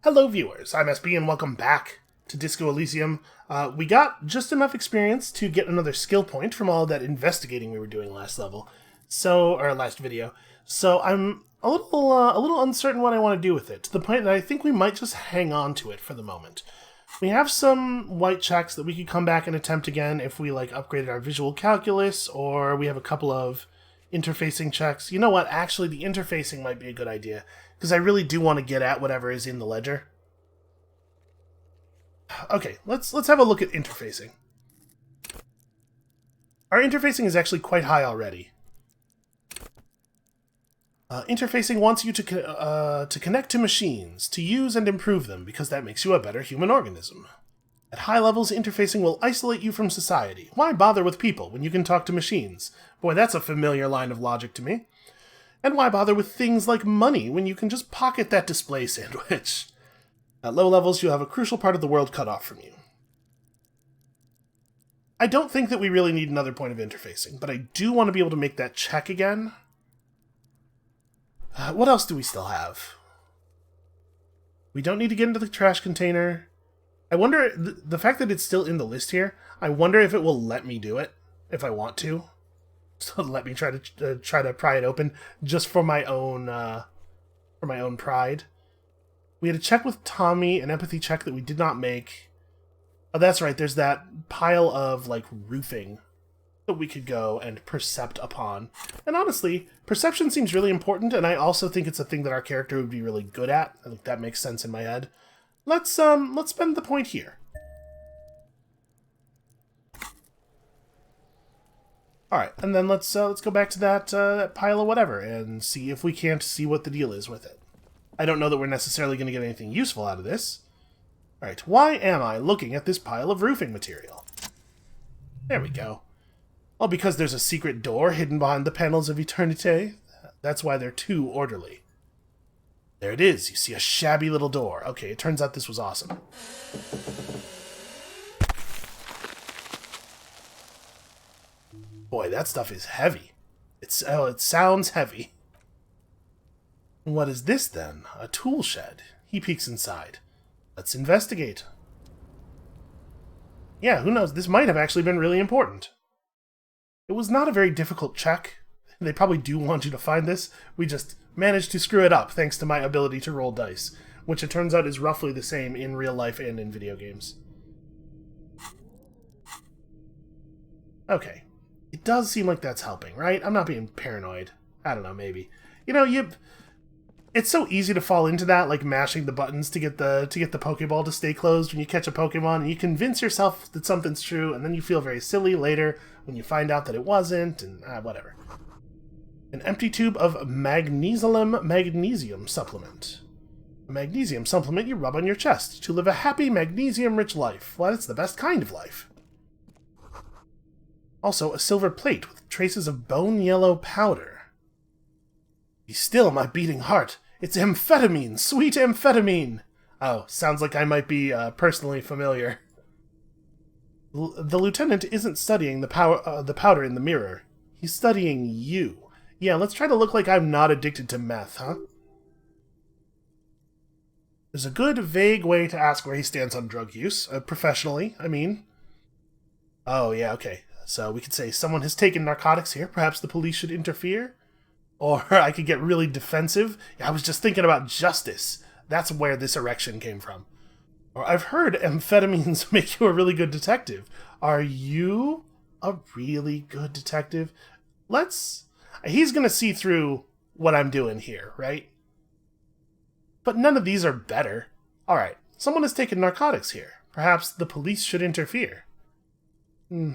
Hello viewers, I'm SB and welcome back to Disco Elysium. We got just enough experience to get another skill point from all that investigating we were doing last level. Or last video. So I'm a little uncertain what I want to do with it, to the point that I think we might just hang on to it for the moment. We have some white checks that we could come back and attempt again if we upgraded our visual calculus, or we have a couple of interfacing checks. You know what, actually the interfacing might be a good idea, because I really do want to get at whatever is in the ledger. Okay, let's have a look at interfacing. Our interfacing is actually quite high already. Interfacing wants you to connect to machines, to use and improve them, because that makes you a better human organism. At high levels, interfacing will isolate you from society. Why bother with people when you can talk to machines? Boy, that's a familiar line of logic to me. And why bother with things like money when you can just pocket that display sandwich? At low levels, you have a crucial part of the world cut off from you. I don't think that we really need another point of interfacing, but I do want to be able to make that check again. What else do we still have? We don't need to get into the trash container. I wonder, the fact that it's still in the list here, I wonder if it will let me do it, if I want to. So let me try to pry it open, just for my own pride. We had a check with Tommy, an empathy check that we did not make. Oh, that's right, there's that pile of, roofing that we could go and percept upon. And honestly, perception seems really important, and I also think it's a thing that our character would be really good at. I think that makes sense in my head. Let's spend the point here. Alright, and then let's go back to that pile of whatever, and see if we can't see what the deal is with it. I don't know that we're necessarily going to get anything useful out of this. Alright, why am I looking at this pile of roofing material? There we go. Well, because there's a secret door hidden behind the panels of eternity. That's why they're too orderly. There it is. You see a shabby little door. Okay, it turns out this was awesome. Boy, that stuff is heavy. It sounds heavy. What is this, then? A tool shed. He peeks inside. Let's investigate. Yeah, who knows? This might have actually been really important. It was not a very difficult check. They probably do want you to find this. We just managed to screw it up thanks to my ability to roll dice, which it turns out is roughly the same in real life and in video games. Okay. It does seem like that's helping, right? I'm not being paranoid. I don't know, maybe. You know, it's so easy to fall into that, mashing the buttons to get the Pokeball to stay closed when you catch a Pokemon, and you convince yourself that something's true, and then you feel very silly later when you find out that it wasn't, and whatever. An empty tube of magnesium supplement. A magnesium supplement you rub on your chest to live a happy, magnesium-rich life. Well, it's the best kind of life. Also, a silver plate with traces of bone-yellow powder. Be still, my beating heart. It's amphetamine, sweet amphetamine. Oh, sounds like I might be personally familiar. The lieutenant isn't studying the powder in the mirror. He's studying you. Yeah, let's try to look like I'm not addicted to meth, huh? There's a good, vague way to ask where he stands on drug use. Professionally, I mean. Oh, yeah, okay. So we could say someone has taken narcotics here. Perhaps the police should interfere. Or I could get really defensive. I was just thinking about justice. That's where this erection came from. Or I've heard amphetamines make you a really good detective. Are you a really good detective? He's going to see through what I'm doing here, right? But none of these are better. Alright, someone has taken narcotics here. Perhaps the police should interfere.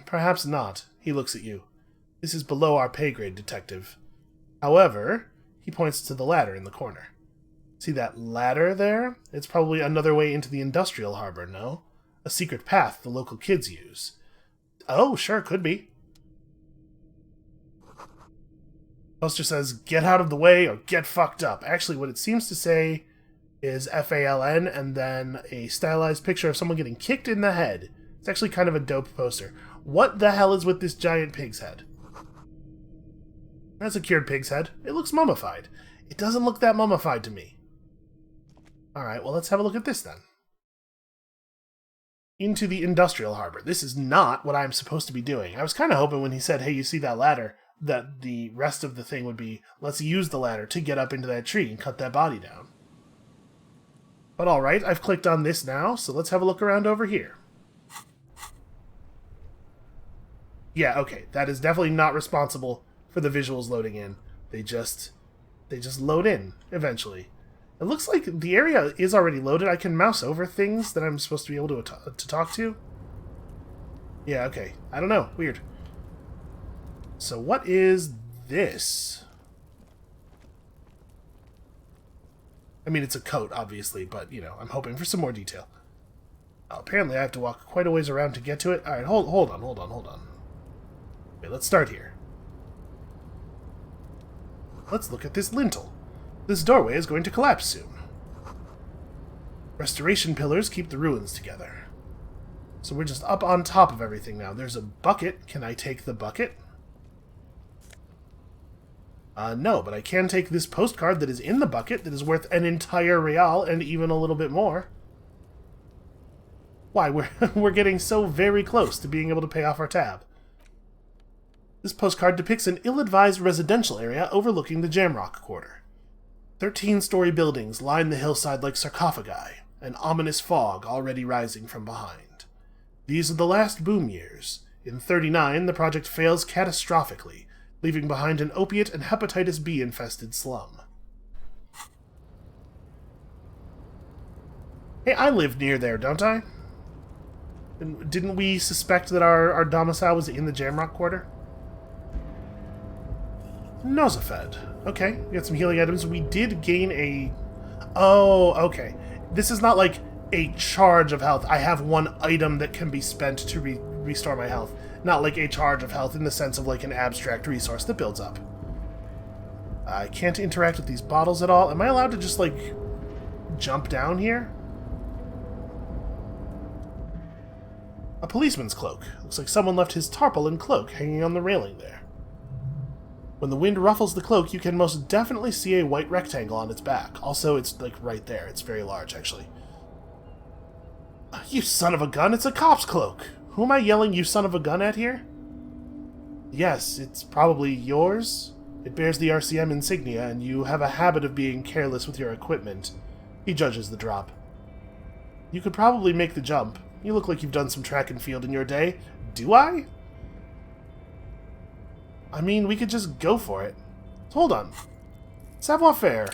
Perhaps not. He looks at you. This is below our pay grade, detective. However, he points to the ladder in the corner. See that ladder there? It's probably another way into the industrial harbor, no? A secret path the local kids use. Oh, sure, could be. Poster says, get out of the way or get fucked up. Actually, what it seems to say is FALN and then a stylized picture of someone getting kicked in the head. It's actually kind of a dope poster. What the hell is with this giant pig's head? That's a cured pig's head. It looks mummified. It doesn't look that mummified to me. Alright, well, let's have a look at this then. Into the industrial harbor. This is not what I'm supposed to be doing. I was kind of hoping when he said, hey, you see that ladder, that the rest of the thing would be, let's use the ladder to get up into that tree and cut that body down. But alright, I've clicked on this now, so let's have a look around over here. Yeah, okay, that is definitely not responsible for the visuals loading in. They just load in, eventually. It looks like the area is already loaded. I can mouse over things that I'm supposed to be able to talk to. Yeah, okay. I don't know. Weird. So what is this? I mean, it's a coat, obviously, but, you know, I'm hoping for some more detail. Apparently, I have to walk quite a ways around to get to it. Alright, hold on. Okay, let's start here. Let's look at this lintel. This doorway is going to collapse soon. Restoration pillars keep the ruins together. So we're just up on top of everything now. There's a bucket. Can I take the bucket? No, but I can take this postcard that is in the bucket that is worth an entire real and even a little bit more. Why, we're getting so very close to being able to pay off our tab. This postcard depicts an ill-advised residential area overlooking the Jamrock Quarter. 13-story buildings line the hillside like sarcophagi, an ominous fog already rising from behind. These are the last boom years. In 39, the project fails catastrophically, leaving behind an opiate and hepatitis B-infested slum. Hey, I live near there, don't I? And didn't we suspect that our domicile was in the Jamrock Quarter? Nosafed. Okay, we got some healing items. We did gain a... Oh, okay. This is not like a charge of health. I have one item that can be spent to restore my health. Not like a charge of health in the sense of like an abstract resource that builds up. I can't interact with these bottles at all. Am I allowed to just, like, jump down here? A policeman's cloak. Looks like someone left his tarpaulin cloak hanging on the railing there. When the wind ruffles the cloak, you can most definitely see a white rectangle on its back. Also, it's, like, right there. It's very large, actually. You son of a gun, it's a cop's cloak! Who am I yelling you son of a gun at here? Yes, it's probably yours. It bears the RCM insignia, and you have a habit of being careless with your equipment. He judges the drop. You could probably make the jump. You look like you've done some track and field in your day. Do I? I mean, we could just go for it. Hold on. Savoir-faire.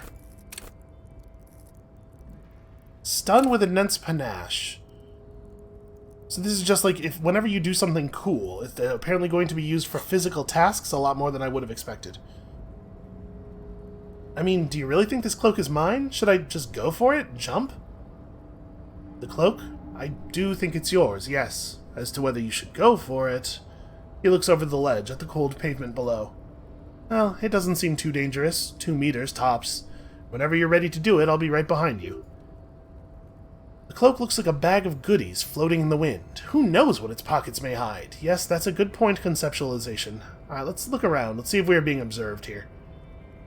Stun with immense panache. So this is just like, if whenever you do something cool, it's apparently going to be used for physical tasks a lot more than I would have expected. I mean, do you really think this cloak is mine? Should I just go for it? Jump? The cloak? I do think it's yours, yes. As to whether you should go for it... He looks over the ledge at the cold pavement below. Well, it doesn't seem too dangerous. 2 meters, tops. Whenever you're ready to do it, I'll be right behind you. The cloak looks like a bag of goodies floating in the wind. Who knows what its pockets may hide? Yes, that's a good point, conceptualization. Alright, let's look around. Let's see if we are being observed here.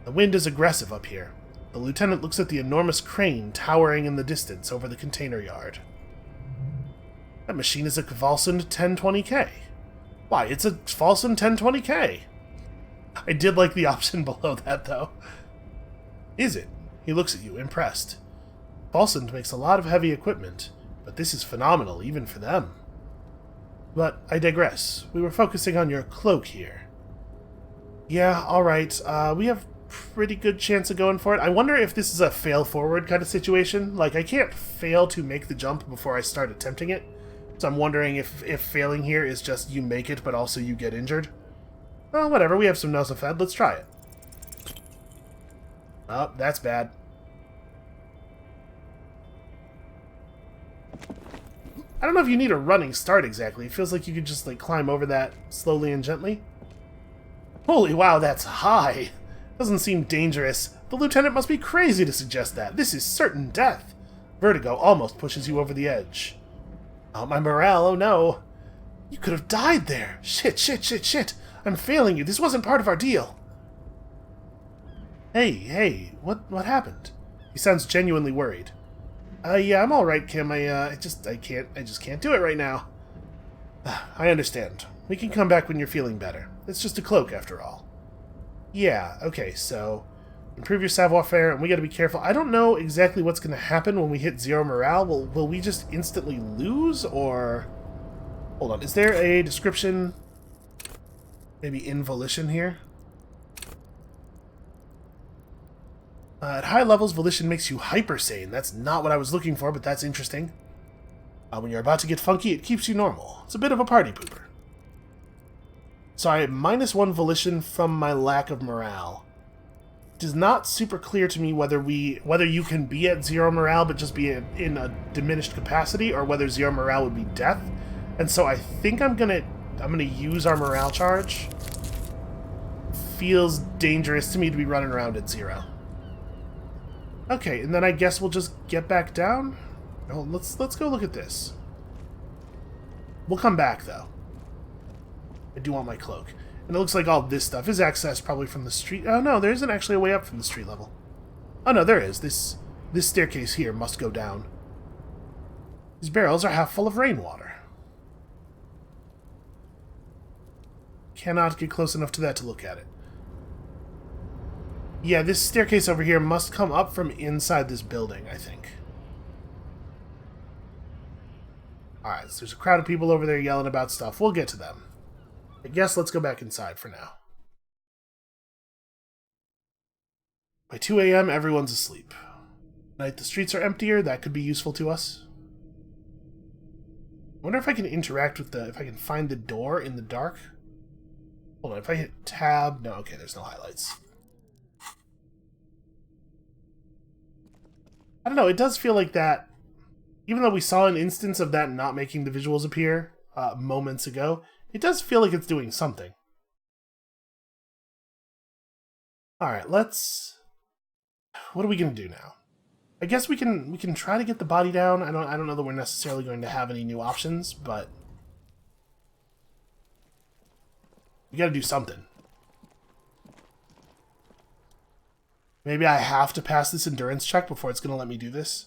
The wind is aggressive up here. The lieutenant looks at the enormous crane towering in the distance over the container yard. That machine is a Kvalsund 1020K. Why, it's a Kvalsund 1020K. I did like the option below that, though. Is it? He looks at you, impressed. Kvalsund makes a lot of heavy equipment, but this is phenomenal, even for them. But I digress. We were focusing on your cloak here. Yeah, alright. We have pretty good chance of going for it. I wonder if this is a fail-forward kind of situation. Like, I can't fail to make the jump before I start attempting it. So I'm wondering if failing here is just you make it, but also you get injured. Well, whatever. We have some Nosafed. Let's try it. Oh, that's bad. I don't know if you need a running start exactly. It feels like you could just, like, climb over that slowly and gently. Holy wow, that's high! Doesn't seem dangerous. The lieutenant must be crazy to suggest that. This is certain death. Vertigo almost pushes you over the edge. Oh, my morale, oh no. You could have died there. Shit. I'm failing you. This wasn't part of our deal. Hey, what happened? He sounds genuinely worried. Yeah, I'm alright, Kim. I just can't do it right now. I understand. We can come back when you're feeling better. It's just a cloak, after all. Yeah, okay, so improve your savoir-faire, and we gotta be careful. I don't know exactly what's gonna happen when we hit 0 morale. Will we just instantly lose, or... Hold on, is there a description? Maybe in volition here? At high levels, volition makes you hyper-sane. That's not what I was looking for, but that's interesting. When you're about to get funky, it keeps you normal. It's a bit of a party pooper. So I have -1 volition from my lack of morale. It is not super clear to me whether you can be at 0 morale but just be in a diminished capacity, or whether 0 morale would be death. And so I think I'm gonna use our morale charge. Feels dangerous to me to be running around at 0. Okay, and then I guess we'll just get back down. Oh, let's go look at this. We'll come back though. I do want my cloak. And it looks like all this stuff is accessed probably from the street. Oh no, there isn't actually a way up from the street level. Oh no, there is. This staircase here must go down. These barrels are half full of rainwater. Cannot get close enough to that to look at it. Yeah, this staircase over here must come up from inside this building, I think. Alright, so there's a crowd of people over there yelling about stuff. We'll get to them. I guess let's go back inside for now. By 2 a.m., everyone's asleep. Tonight the streets are emptier. That could be useful to us. I wonder if I can interact with if I can find the door in the dark. Hold on, if I hit tab... No, okay, there's no highlights. I don't know, it does feel like that, even though we saw an instance of that not making the visuals appear moments ago, it does feel like it's doing something. Alright, let's... What are we going to do now? I guess we can try to get the body down. I don't know that we're necessarily going to have any new options, but... we gotta do something. Maybe I have to pass this endurance check before it's going to let me do this?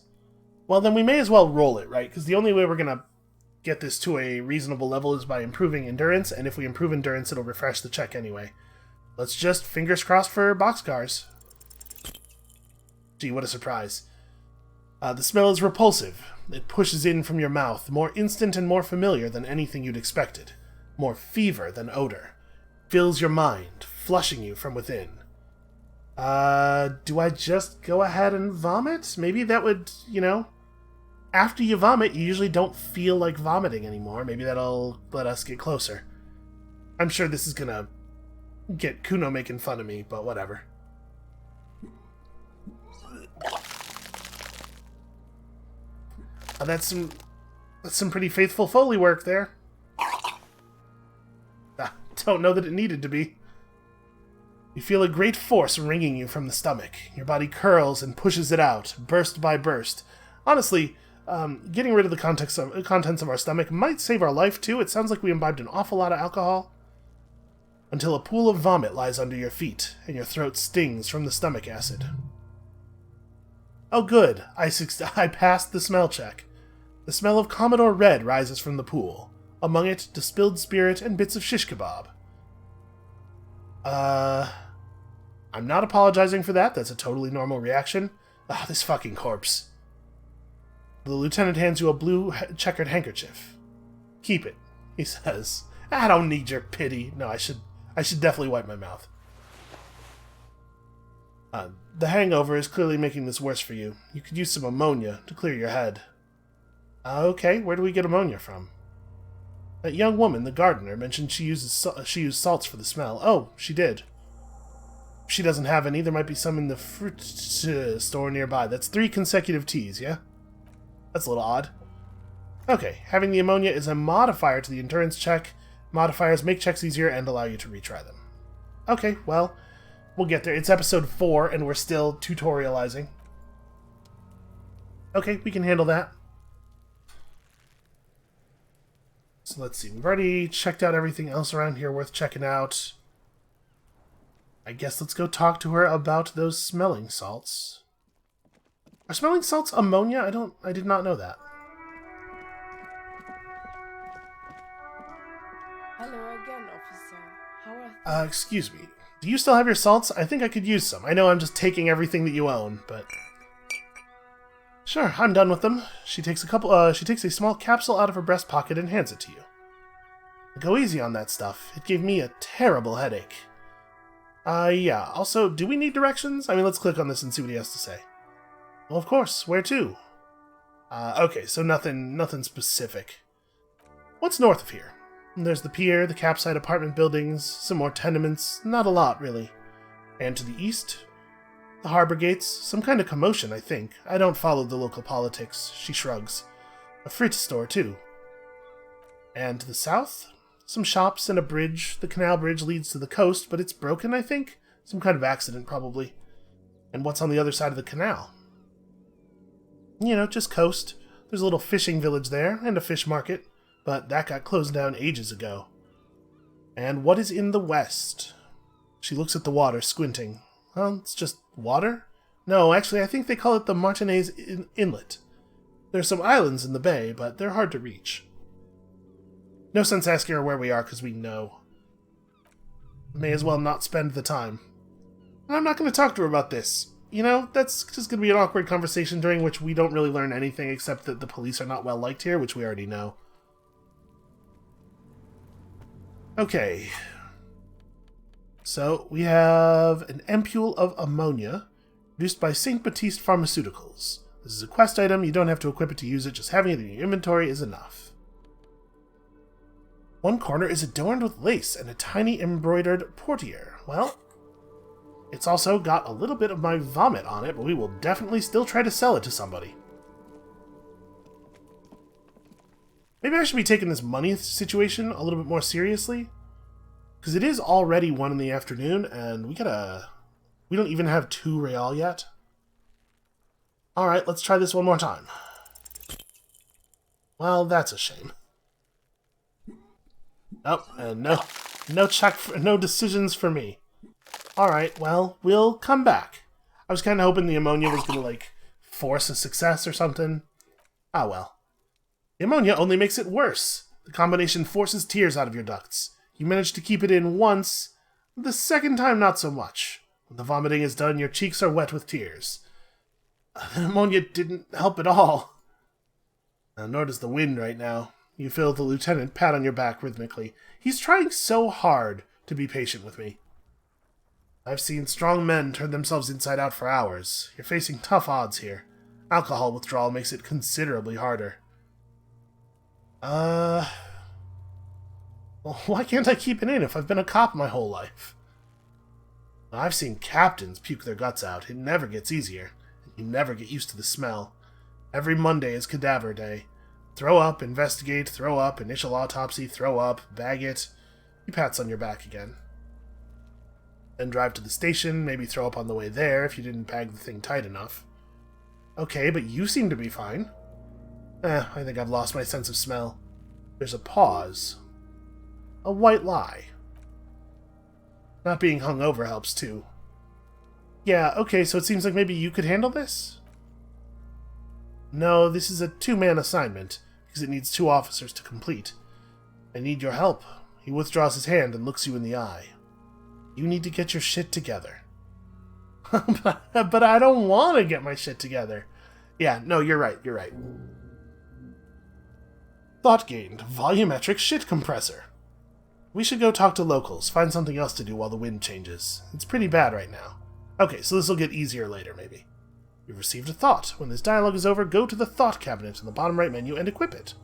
Well, then we may as well roll it, right? Because the only way we're going to get this to a reasonable level is by improving endurance, and if we improve endurance, it'll refresh the check anyway. Let's just fingers crossed for boxcars. Gee, what a surprise. The smell is repulsive. It pushes in from your mouth, more instant and more familiar than anything you'd expected. More fever than odor. Fills your mind, flushing you from within. Do I just go ahead and vomit? Maybe that would, after you vomit, you usually don't feel like vomiting anymore. Maybe that'll let us get closer. I'm sure this is gonna get Kuno making fun of me, but whatever. That's some pretty faithful Foley work there. Don't know that it needed to be. You feel a great force wringing you from the stomach. Your body curls and pushes it out, burst by burst. Honestly, getting rid of the contents of our stomach might save our life, too. It sounds like we imbibed an awful lot of alcohol. Until a pool of vomit lies under your feet, and your throat stings from the stomach acid. Oh good, I passed the smell check. The smell of Commodore Red rises from the pool. Among it, distilled spirit and bits of shish kebab. I'm not apologizing for that. That's a totally normal reaction. Ah, this fucking corpse. The lieutenant hands you a blue checkered handkerchief. Keep it, he says. I don't need your pity. No, I should definitely wipe my mouth. The hangover is clearly making this worse for you. You could use some ammonia to clear your head. Okay, where do we get ammonia from? That young woman, the gardener, mentioned she used salts for the smell. Oh, she did. If she doesn't have any, there might be some in the fruit store nearby. That's 3 consecutive T's, yeah? That's a little odd. Okay, having the ammonia is a modifier to the endurance check. Modifiers make checks easier and allow you to retry them. Okay, well, we'll get there. It's episode 4, and we're still tutorializing. Okay, we can handle that. So let's see. We've already checked out everything else around here worth checking out. I guess let's go talk to her about those smelling salts. Are smelling salts ammonia? I did not know that. Hello again, officer. How are things? Excuse me. Do you still have your salts? I think I could use some. I know I'm just taking everything that you own, but... Sure, I'm done with them. She takes a small capsule out of her breast pocket and hands it to you. Go easy on that stuff. It gave me a terrible headache. Yeah. Also, do we need directions? I mean, let's click on this and see what he has to say. Well, of course. Where to? Okay, so nothing specific. What's north of here? There's the pier, the capsite apartment buildings, some more tenements. Not a lot, really. And to the east? The harbor gates. Some kind of commotion, I think. I don't follow the local politics. She shrugs. A frit store, too. And to the south? Some shops and a bridge. The canal bridge leads to the coast, but it's broken, I think? Some kind of accident, probably. And what's on the other side of the canal? You know, just coast. There's a little fishing village there, and a fish market. But that got closed down ages ago. And what is in the west? She looks at the water, squinting. Well, it's just water? No, actually, I think they call it the Martinez Inlet. There's some islands in the bay, but they're hard to reach. No sense asking her where we are, because we know. May as well not spend the time. And I'm not going to talk to her about this. You know, that's just going to be an awkward conversation during which we don't really learn anything except that the police are not well liked here, which we already know. Okay. So, we have an ampule of ammonia, produced by St. Baptiste Pharmaceuticals. This is a quest item, you don't have to equip it to use it, just having it in your inventory is enough. One corner is adorned with lace and a tiny embroidered portiere. Well, it's also got a little bit of my vomit on it, but we will definitely still try to sell it to somebody. Maybe I should be taking this money situation a little bit more seriously. Because it is already 1 in the afternoon, and we don't even have 2 real yet. Alright, let's try this one more time. Well, that's a shame. Oh, and no decisions for me. Alright, well, we'll come back. I was kind of hoping the ammonia was going to, like, force a success or something. Ah, well. The ammonia only makes it worse. The combination forces tears out of your ducts. You managed to keep it in once, the second time not so much. When the vomiting is done, your cheeks are wet with tears. The ammonia didn't help at all. Nor does the wind right now. You feel the lieutenant pat on your back rhythmically. He's trying so hard to be patient with me. I've seen strong men turn themselves inside out for hours. You're facing tough odds here. Alcohol withdrawal makes it considerably harder. Well, why can't I keep it in if I've been a cop my whole life? I've seen captains puke their guts out. It never gets easier. You never get used to the smell. Every Monday is cadaver day. Throw up, investigate, throw up, initial autopsy, throw up, bag it. He pats on your back again. Then drive to the station, maybe throw up on the way there if you didn't bag the thing tight enough. Okay, but you seem to be fine. I think I've lost my sense of smell. There's a pause. A white lie. Not being hungover helps, too. Yeah, okay, so it seems like maybe you could handle this? No, this is a 2-man assignment, because it needs 2 officers to complete. I need your help. He withdraws his hand and looks you in the eye. You need to get your shit together. But I don't want to get my shit together. Yeah, no, you're right. Thought gained. Volumetric shit compressor. We should go talk to locals, find something else to do while the wind changes. It's pretty bad right now. Okay, so this will get easier later, maybe. You've received a thought. When this dialogue is over, go to the thought cabinet in the bottom right menu and equip it.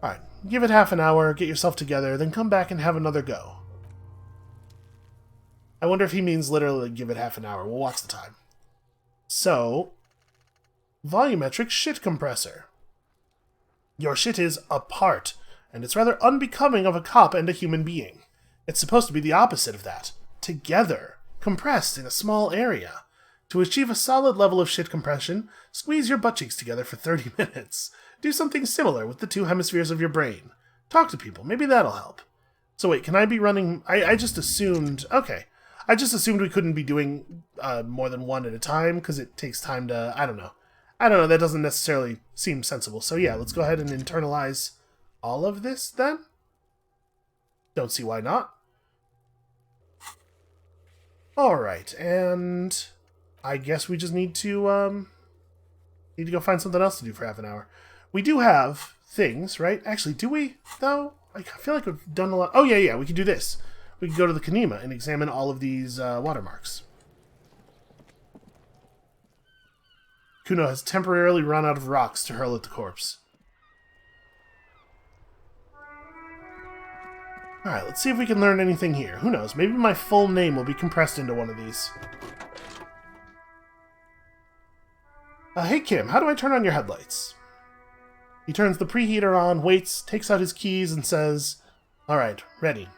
Alright, give it half an hour, get yourself together, then come back and have another go. I wonder if he means literally give it half an hour. We'll watch the time. So, volumetric shit compressor. Your shit is apart, and it's rather unbecoming of a cop and a human being. It's supposed to be the opposite of that. Together, compressed in a small area. To achieve a solid level of shit compression, squeeze your butt cheeks together for 30 minutes. Do something similar with the 2 hemispheres of your brain. Talk to people, maybe that'll help. So wait, can I be running... I just assumed... Okay. I just assumed we couldn't be doing more than one at a time because it takes time to... I don't know. That doesn't necessarily seem sensible. So yeah, let's go ahead and internalize all of this then. Don't see why not. Alright, and I guess we just need to go find something else to do for half an hour. We do have things, right? Actually, do we, though? I feel like we've done a lot. Oh, yeah, we can do this. We can go to the Kanima and examine all of these watermarks. Kuno has temporarily run out of rocks to hurl at the corpse. Alright, let's see if we can learn anything here. Who knows? Maybe my full name will be compressed into one of these. Hey Kim, how do I turn on your headlights? He turns the preheater on, waits, takes out his keys, and says, Alright, ready.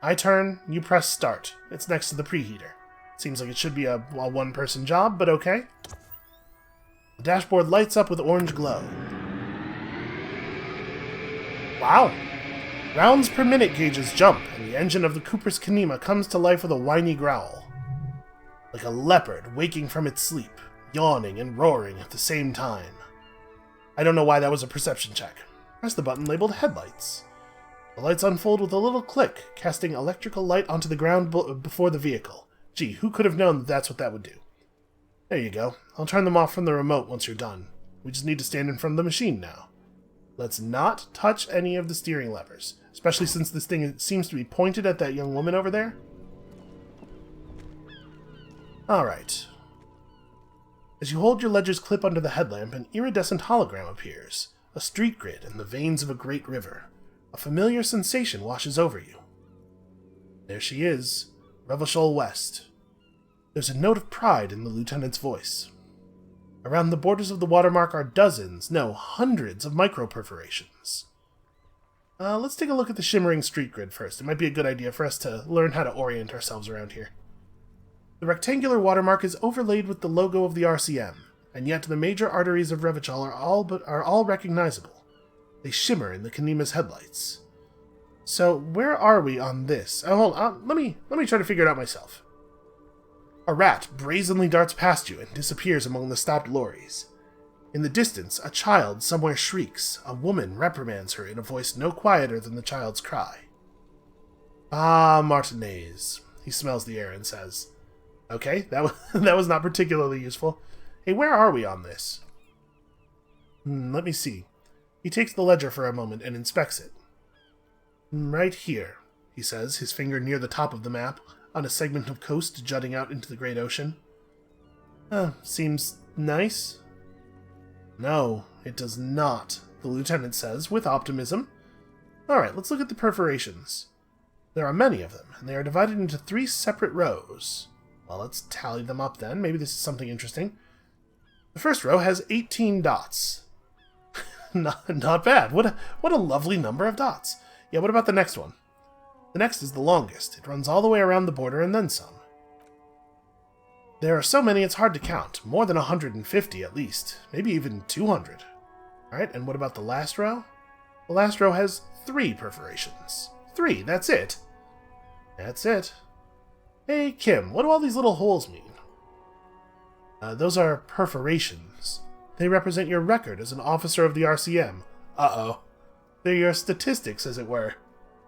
I turn, you press start. It's next to the preheater. Seems like it should be a one-person job, but okay. The dashboard lights up with orange glow. Wow! Rounds per minute gauges jump, and the engine of the Cooper's Kanima comes to life with a whiny growl. Like a leopard waking from its sleep, yawning and roaring at the same time. I don't know why that was a perception check. Press the button labeled Headlights. The lights unfold with a little click, casting electrical light onto the ground before the vehicle. Gee, who could have known that that's what that would do? There you go. I'll turn them off from the remote once you're done. We just need to stand in front of the machine now. Let's not touch any of the steering levers, especially since this thing seems to be pointed at that young woman over there. Alright. As you hold your ledger's clip under the headlamp, an iridescent hologram appears. A street grid in the veins of a great river. A familiar sensation washes over you. There she is, Revachol West. There's a note of pride in the lieutenant's voice. Around the borders of the watermark are dozens, no, hundreds of micro-perforations. Let's take a look at the shimmering street grid first. It might be a good idea for us to learn how to orient ourselves around here. The rectangular watermark is overlaid with the logo of the RCM, and yet the major arteries of Revachol are all recognizable. They shimmer in the Kanima's headlights. So, where are we on this? Oh, hold on. Let me try to figure it out myself. A rat brazenly darts past you and disappears among the stopped lorries. In the distance, a child somewhere shrieks. A woman reprimands her in a voice no quieter than the child's cry. Ah, Martinez. He smells the air and says, Okay, that was not particularly useful. Hey, where are we on this? Let me see. He takes the ledger for a moment and inspects it. Right here, he says, his finger near the top of the map, on a segment of coast jutting out into the great ocean. Seems nice. No, it does not, the lieutenant says, with optimism. Alright, let's look at the perforations. There are many of them, and they are divided into 3 separate rows. Well, let's tally them up then. Maybe this is something interesting. The first row has 18 dots. Not bad. What a lovely number of dots. Yeah, what about the next one? The next is the longest. It runs all the way around the border and then some. There are so many it's hard to count. More than 150 at least. Maybe even 200. Alright, and what about the last row? The last row has 3 perforations. 3, that's it. That's it. Hey, Kim, what do all these little holes mean? Those are perforations. They represent your record as an officer of the RCM. Uh-oh. They're your statistics, as it were.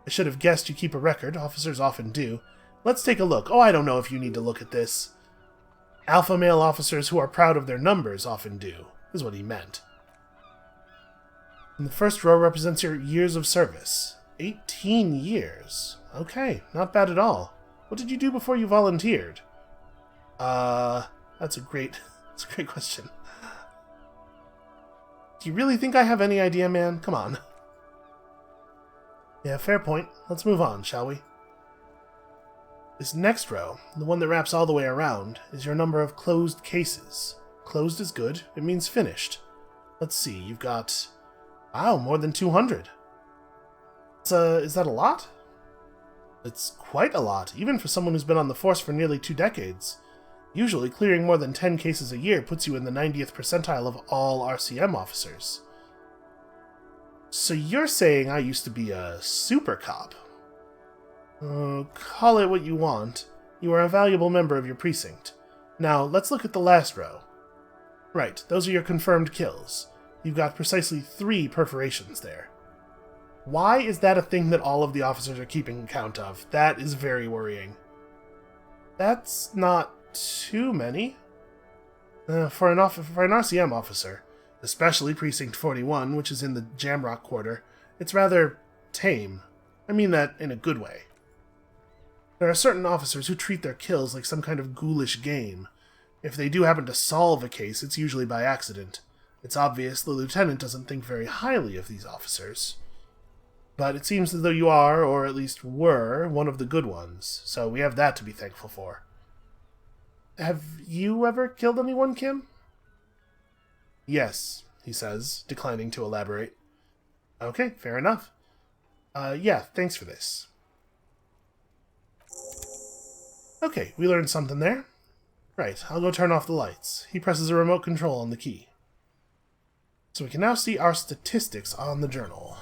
I should have guessed you keep a record. Officers often do. Let's take a look. Oh, I don't know if you need to look at this. Alpha male officers who are proud of their numbers often do, is what he meant. And the first row represents your years of service. 18 years. Okay, not bad at all. What did you do before you volunteered? That's a great question. Do you really think I have any idea, man? Come on. Yeah, fair point. Let's move on, shall we? This next row, the one that wraps all the way around, is your number of closed cases. Closed is good. It means finished. Let's see, you've got... Wow, more than 200. Is that a lot? It's quite a lot, even for someone who's been on the force for nearly 2 decades. Usually, clearing more than 10 cases a year puts you in the 90th percentile of all RCM officers. So you're saying I used to be a super cop? Call it what you want. You are a valuable member of your precinct. Now, let's look at the last row. Right, those are your confirmed kills. You've got precisely 3 perforations there. Why is that a thing that all of the officers are keeping count of? That is very worrying. That's not too many. For an RCM officer, especially Precinct 41, which is in the Jamrock Quarter, it's rather tame. I mean that in a good way. There are certain officers who treat their kills like some kind of ghoulish game. If they do happen to solve a case, it's usually by accident. It's obvious the lieutenant doesn't think very highly of these officers. But it seems as though you are, or at least were, one of the good ones, so we have that to be thankful for. Have you ever killed anyone, Kim? Yes, he says, declining to elaborate. Okay, fair enough. Yeah, thanks for this. Okay, we learned something there. Right, I'll go turn off the lights. He presses a remote control on the key. So we can now see our statistics on the journal.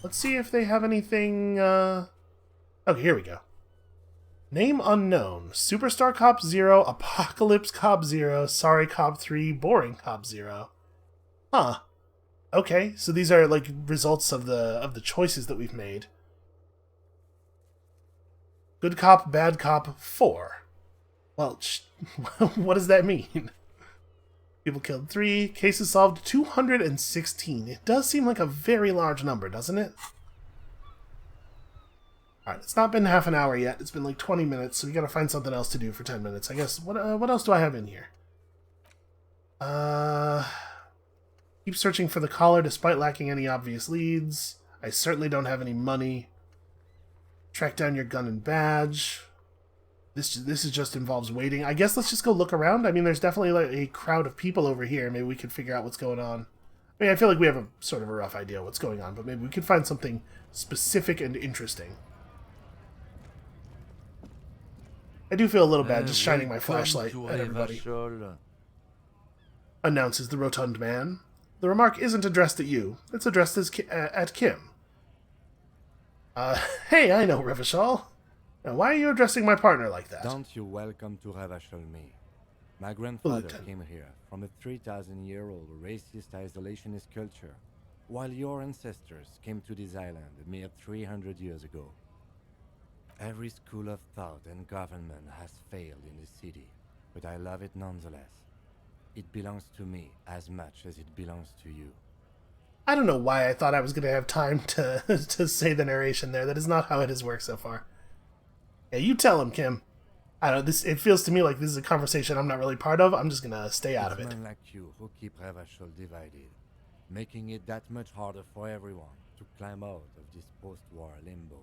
Let's see if they have anything, Okay, here we go. Name unknown. Superstar Cop 0, Apocalypse Cop 0, Sorry Cop 3, Boring Cop 0. Huh. Okay, so these are, like, results of the choices that we've made. Good Cop, Bad Cop 4. Well, what does that mean? People killed 3, cases solved 216. It does seem like a very large number, doesn't it? Alright, it's not been half an hour yet. It's been like 20 minutes, so we gotta find something else to do for 10 minutes. I guess, what else do I have in here? Keep searching for the collar despite lacking any obvious leads. I certainly don't have any money. Track down your gun and badge. This just involves waiting. I guess let's just go look around. I mean, there's definitely like a crowd of people over here. Maybe we could figure out what's going on. I mean, I feel like we have a sort of a rough idea what's going on, but maybe we could find something specific and interesting. I do feel a little bad just shining my flashlight at everybody. Announces the rotund man. The remark isn't addressed at you. It's addressed at Kim. Hey, I know Revachol. Now, why are you addressing my partner like that? Don't you welcome to Revachol me. My grandfather came here from a 3,000-year-old racist isolationist culture, while your ancestors came to this island a mere 300 years ago. Every school of thought and government has failed in this city, but I love it nonetheless. It belongs to me as much as it belongs to you. I don't know why I thought I was going to have time to say the narration there. That is not how it has worked so far. Yeah, you tell him, Kim. I don't know, it feels to me like this is a conversation I'm not really part of. I'm just going to stay out of it. It's men like you who keep Revachol divided, making it that much harder for everyone to climb out of this post-war limbo.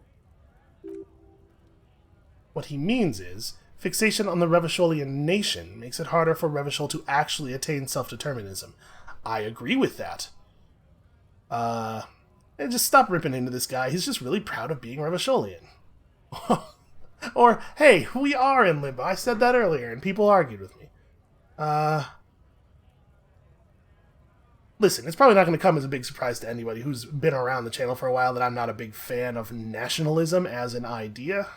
What he means is, fixation on the Revacholian nation makes it harder for Revachol to actually attain self-determinism. I agree with that. And just stop ripping into this guy. He's just really proud of being Revacholian. Or, hey, we are in limbo. I said that earlier, and people argued with me. Listen, it's probably not going to come as a big surprise to anybody who's been around the channel for a while that I'm not a big fan of nationalism as an idea.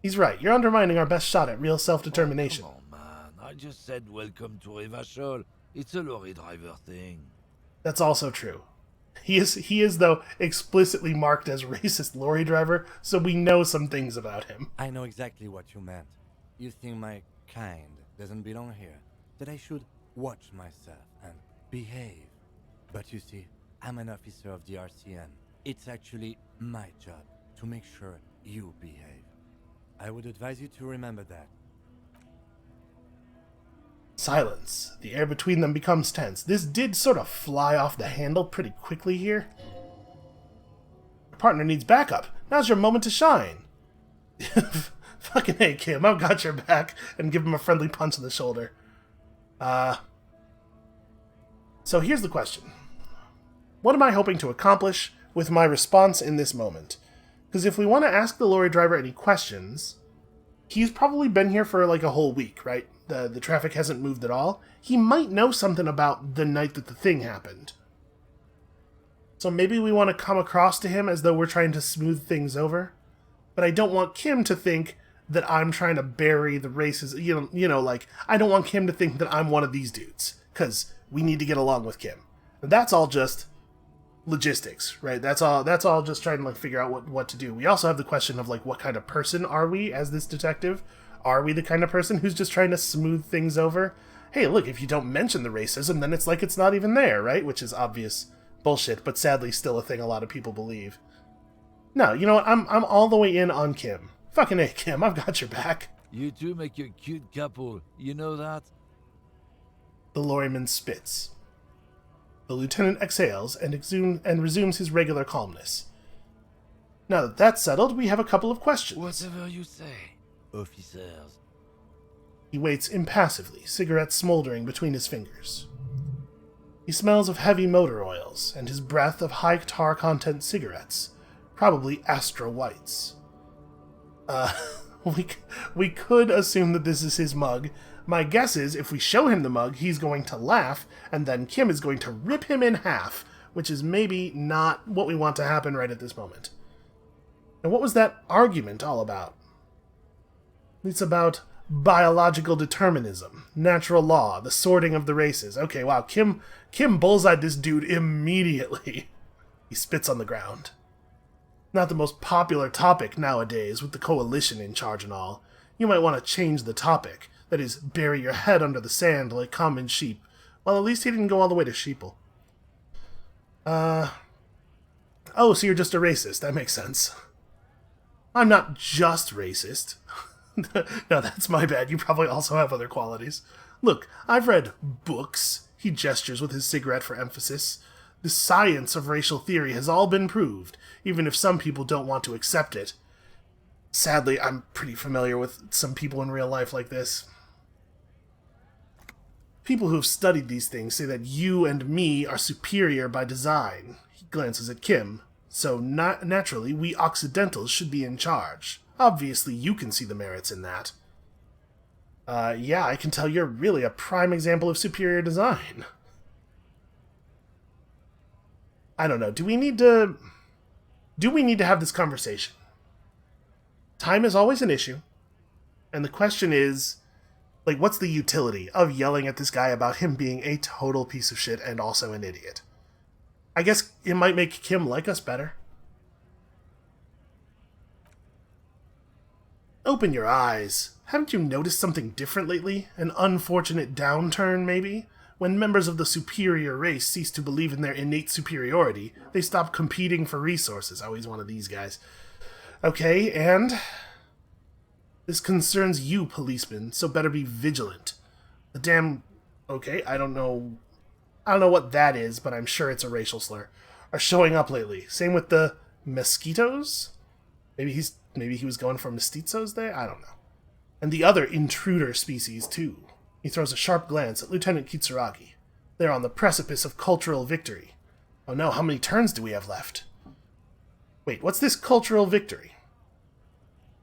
He's right. You're undermining our best shot at real self-determination. Oh, come on, man. I just said welcome to Revachol. It's a lorry driver thing. That's also true. He is, though, explicitly marked as racist lorry driver, so we know some things about him. I know exactly what you meant. You think my kind doesn't belong here, that I should watch myself and behave. But you see, I'm an officer of the RCM. It's actually my job to make sure you behave. I would advise you to remember that. Silence. The air between them becomes tense. This did sort of fly off the handle pretty quickly here. Your partner needs backup. Now's your moment to shine. Fucking hey, Kim. I've got your back. And give him a friendly punch on the shoulder. So here's the question. What am I hoping to accomplish with my response in this moment? Because if we want to ask the lorry driver any questions, he's probably been here for like a whole week, right? The traffic hasn't moved at all. He might know something about the night that the thing happened. So maybe we want to come across to him as though we're trying to smooth things over. But I don't want Kim to think that I'm trying to bury the races. Like, I don't want Kim to think that I'm one of these dudes, because we need to get along with Kim. And that's all just logistics, right? That's all just trying to, like, figure out what to do. We also have the question of, like, what kind of person are we as this detective? Are we the kind of person who's just trying to smooth things over? Hey, look, if you don't mention the racism, then it's like it's not even there, right? Which is obvious bullshit, but sadly still a thing a lot of people believe. No, you know what? I'm all the way in on Kim. Fucking A, Kim, I've got your back. You two make a cute couple, you know that? The lorryman spits. The lieutenant exhales and resumes his regular calmness. Now that that's settled, we have a couple of questions. Whatever you say, officers. He waits impassively, cigarette smoldering between his fingers. He smells of heavy motor oils, and his breath of high tar content cigarettes, probably Astra Whites. We could assume that this is his mug. My guess is, if we show him the mug, he's going to laugh, and then Kim is going to rip him in half, which is maybe not what we want to happen right at this moment. And what was that argument all about? It's about biological determinism, natural law, the sorting of the races. Okay, wow, Kim bullseyed this dude immediately. He spits on the ground. Not the most popular topic nowadays, with the coalition in charge and all. You might want to change the topic. That is, bury your head under the sand like common sheep. Well, at least he didn't go all the way to sheeple. Oh, so you're just a racist. That makes sense. I'm not just racist. No, that's my bad. You probably also have other qualities. Look, I've read books. He gestures with his cigarette for emphasis. The science of racial theory has all been proved, even if some people don't want to accept it. Sadly, I'm pretty familiar with some people in real life like this. People who have studied these things say that you and me are superior by design. He glances at Kim. So naturally, we Occidentals should be in charge. Obviously, you can see the merits in that. Yeah, I can tell you're really a prime example of superior design. I don't know. Do we need to have this conversation? Time is always an issue. And the question is, like, what's the utility of yelling at this guy about him being a total piece of shit and also an idiot? I guess it might make Kim like us better. Open your eyes. Haven't you noticed something different lately? An unfortunate downturn, maybe? When members of the superior race cease to believe in their innate superiority, they stop competing for resources. Oh, he's one of these guys. Okay, and this concerns you, policemen, so better be vigilant. The damn... Okay, I don't know what that is, but I'm sure it's a racial slur. Are showing up lately. Same with the mosquitoes? Maybe he was going for mestizos there? I don't know. And the other intruder species, too. He throws a sharp glance at Lieutenant Kitsuragi. They're on the precipice of cultural victory. Oh no, how many turns do we have left? Wait, what's this cultural victory?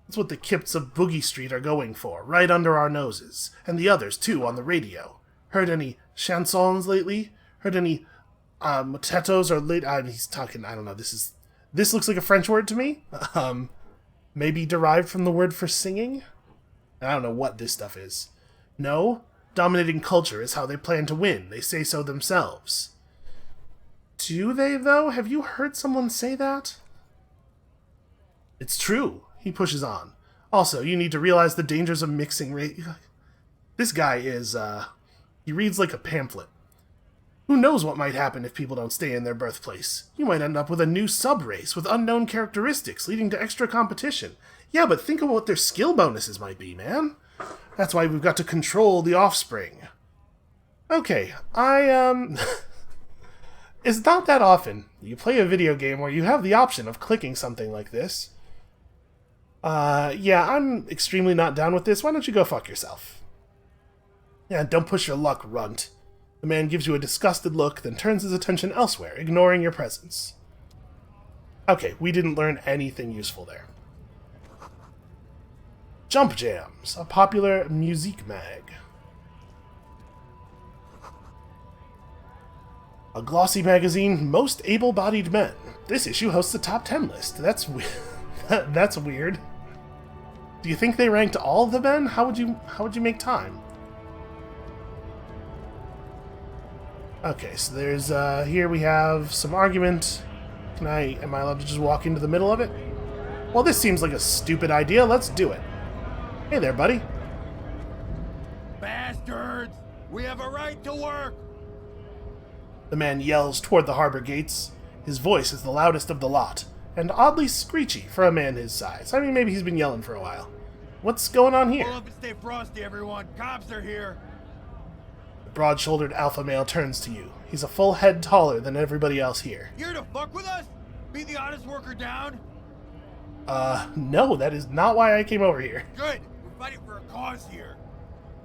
That's what the Kips of Boogie Street are going for, right under our noses. And the others, too, on the radio. Heard any chansons lately? Heard any motetos or he's talking, I don't know, this looks like a French word to me. Maybe derived from the word for singing? I don't know what this stuff is. No, dominating culture is how they plan to win. They say so themselves. Do they, though? Have you heard someone say that? It's true. He pushes on. Also, you need to realize the dangers of mixing race. This guy is, he reads like a pamphlet. Who knows what might happen if people don't stay in their birthplace? You might end up with a new sub-race with unknown characteristics, leading to extra competition. Yeah, but think of what their skill bonuses might be, man. That's why we've got to control the offspring. Okay, It's not that often you play a video game where you have the option of clicking something like this. Yeah, I'm extremely not down with this. Why don't you go fuck yourself? Yeah, don't push your luck, runt. The man gives you a disgusted look, then turns his attention elsewhere, ignoring your presence. Okay, we didn't learn anything useful there. Jump Jams, a popular musique mag. A glossy magazine, Most Able-Bodied Men. This issue hosts a top 10 list. That's weird. Do you think they ranked all of the men? How would you make time? Okay, so there's here we have some argument. Am I allowed to just walk into the middle of it? Well, this seems like a stupid idea. Let's do it. Hey there, buddy. Bastards! We have a right to work! The man yells toward the harbor gates. His voice is the loudest of the lot, and oddly screechy for a man his size. I mean, maybe he's been yelling for a while. What's going on here? Pull up and stay frosty, everyone. Cops are here. The broad-shouldered alpha male turns to you. He's a full head taller than everybody else here. Here to fuck with us? Be the honest worker down? No, that is not why I came over here. Good. We're fighting for a cause here.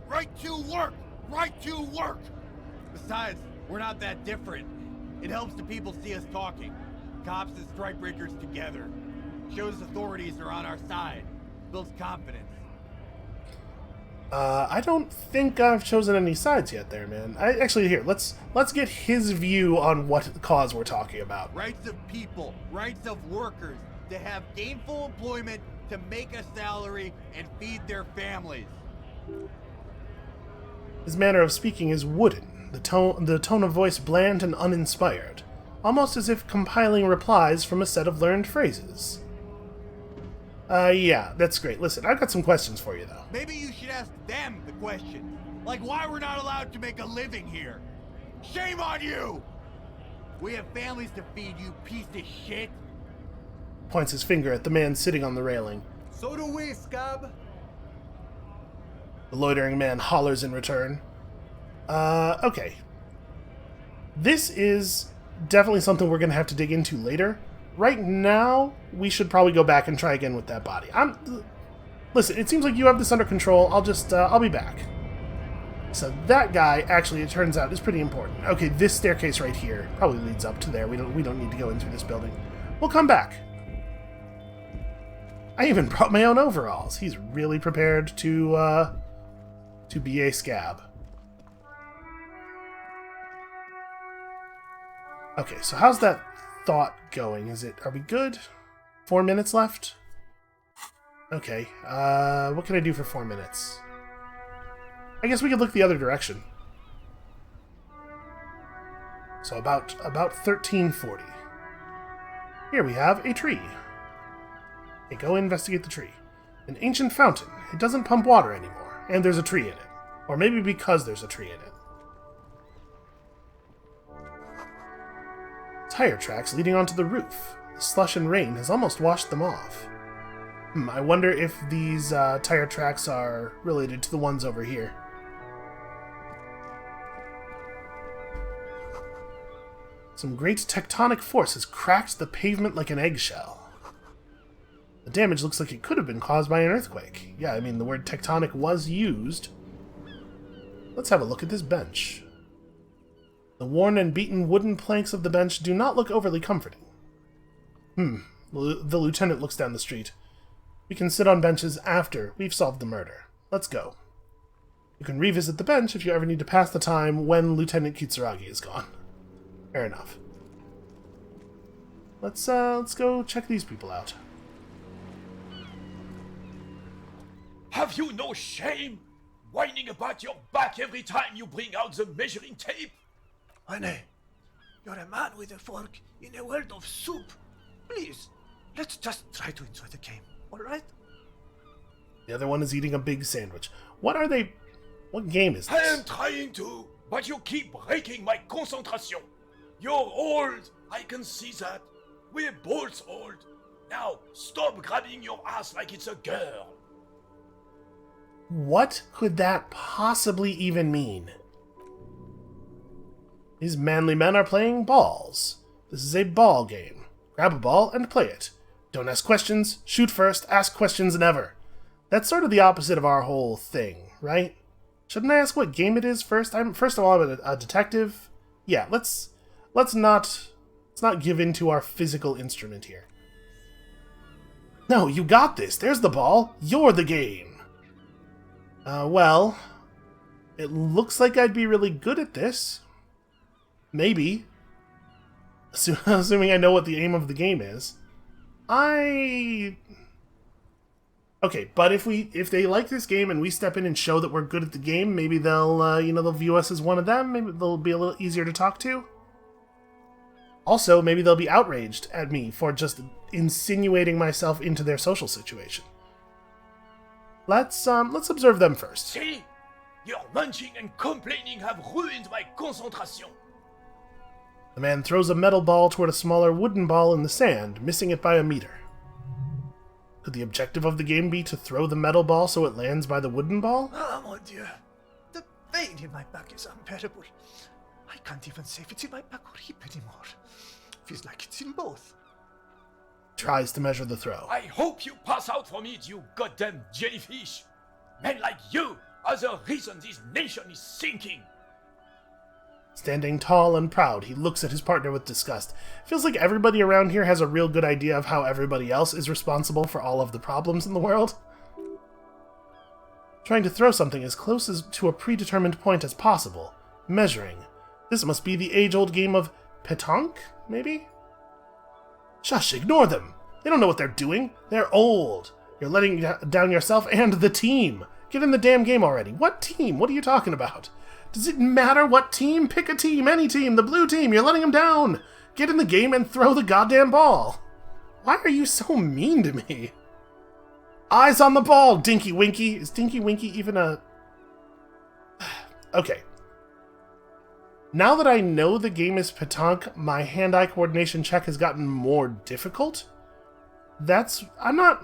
Right to work! Right to work! Besides, we're not that different. It helps the people see us talking. Cops and strikebreakers together. Shows authorities are on our side. Builds confidence. I don't think I've chosen any sides yet there, man. Here, let's get his view on what cause we're talking about. Rights of people, rights of workers, to have gainful employment, to make a salary, and feed their families. His manner of speaking is wooden, the tone of voice bland and uninspired, almost as if compiling replies from a set of learned phrases. Yeah, that's great. Listen, I've got some questions for you, though. Maybe you should ask them the question. Like why we're not allowed to make a living here. Shame on you! We have families to feed, you piece of shit. Points his finger at the man sitting on the railing. So do we, scab. The loitering man hollers in return. Okay. This is definitely something we're going to have to dig into later. Right now, we should probably go back and try again with that body. Listen, it seems like you have this under control. I'll be back. So that guy, actually, it turns out, is pretty important. Okay, this staircase right here probably leads up to there. We don't need to go in through this building. We'll come back. I even brought my own overalls. He's really prepared to be a scab. Okay, so how's that thought going? Are we good? 4 minutes left? Okay, what can I do for 4 minutes? I guess we could look the other direction. So about 1340. Here we have a tree. Okay, go investigate the tree. An ancient fountain. It doesn't pump water anymore, and there's a tree in it. Or maybe because there's a tree in it. Tire tracks leading onto the roof. The slush and rain has almost washed them off. I wonder if these tire tracks are related to the ones over here. Some great tectonic force has cracked the pavement like an eggshell. The damage looks like it could have been caused by an earthquake. Yeah, I mean, the word tectonic was used. Let's have a look at this bench. The worn and beaten wooden planks of the bench do not look overly comforting. The lieutenant looks down the street. We can sit on benches after we've solved the murder. Let's go. You can revisit the bench if you ever need to pass the time when Lieutenant Kitsuragi is gone. Fair enough. Let's go check these people out. Have you no shame? Whining about your back every time you bring out the measuring tape? Honey, you're a man with a fork in a world of soup. Please, let's just try to enjoy the game, alright? The other one is eating a big sandwich. What game is this? I am trying to, but you keep breaking my concentration. You're old, I can see that. We're both old. Now, stop grabbing your ass like it's a girl. What could that possibly even mean? These manly men are playing balls. This is a ball game. Grab a ball and play it. Don't ask questions, shoot first, ask questions never. That's sort of the opposite of our whole thing, right? Shouldn't I ask what game it is first? First of all, I'm a detective. Yeah, let's not give in to our physical instrument here. No, you got this. There's the ball. You're the game. Well, it looks like I'd be really good at this. Maybe. Assuming I know what the aim of the game is. Okay, Okay, but if they like this game and we step in and show that we're good at the game, maybe they'll they'll view us as one of them. Maybe they'll be a little easier to talk to. Also, maybe they'll be outraged at me for just insinuating myself into their social situation. Let's observe them first. See? Your munching and complaining have ruined my concentration. The man throws a metal ball toward a smaller wooden ball in the sand, missing it by a meter. Could the objective of the game be to throw the metal ball so it lands by the wooden ball? Ah, mon Dieu. The pain in my back is unbearable. I can't even say if it's in my back or hip anymore. Feels like it's in both. Tries to measure the throw. I hope you pass out from it, you goddamn jellyfish. Men like you are the reason this nation is sinking. Standing tall and proud, he looks at his partner with disgust. Feels like everybody around here has a real good idea of how everybody else is responsible for all of the problems in the world. Trying to throw something as close to a predetermined point as possible. Measuring. This must be the age-old game of pétanque, maybe? Shush, ignore them! They don't know what they're doing. They're old. You're letting down yourself and the team. Get in the damn game already. What team? What are you talking about? Does it matter what team? Pick a team, any team, the blue team. You're letting them down. Get in the game and throw the goddamn ball. Why are you so mean to me? Eyes on the ball, Dinky Winky. Is Dinky Winky even a... Okay. Now that I know the game is pétanque, my hand-eye coordination check has gotten more difficult. I'm not...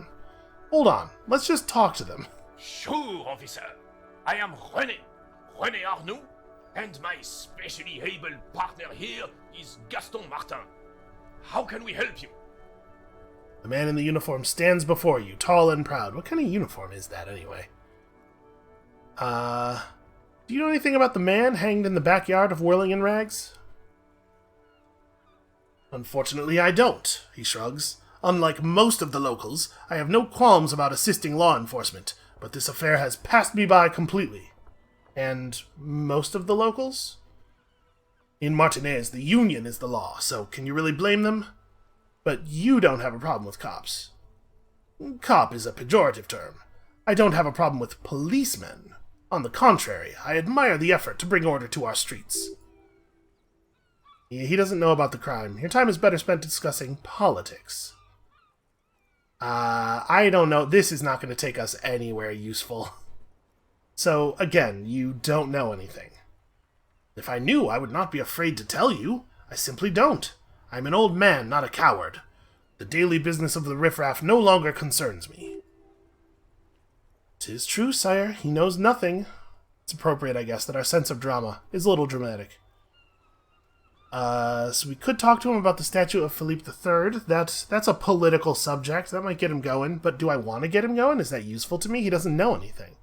Hold on. Let's just talk to them. Sure, officer. I am René Arnoux, and my specially able partner here is Gaston Martin. How can we help you? The man in the uniform stands before you, tall and proud. What kind of uniform is that, anyway? Do you know anything about the man hanged in the backyard of Whirling in Rags? Unfortunately, I don't, he shrugs. Unlike most of the locals, I have no qualms about assisting law enforcement, but this affair has passed me by completely. And most of the locals? In Martinez, the union is the law, so can you really blame them? But you don't have a problem with cops. Cop is a pejorative term. I don't have a problem with policemen. On the contrary, I admire the effort to bring order to our streets. He doesn't know about the crime. Your time is better spent discussing politics. I don't know. This is not going to take us anywhere useful. So, again, you don't know anything. If I knew, I would not be afraid to tell you. I simply don't. I'm an old man, not a coward. The daily business of the riffraff no longer concerns me. 'Tis true, sire. He knows nothing. It's appropriate, I guess, that our sense of drama is a little dramatic. So we could talk to him about the statue of Philippe III. That's a political subject. That might get him going. But do I want to get him going? Is that useful to me? He doesn't know anything.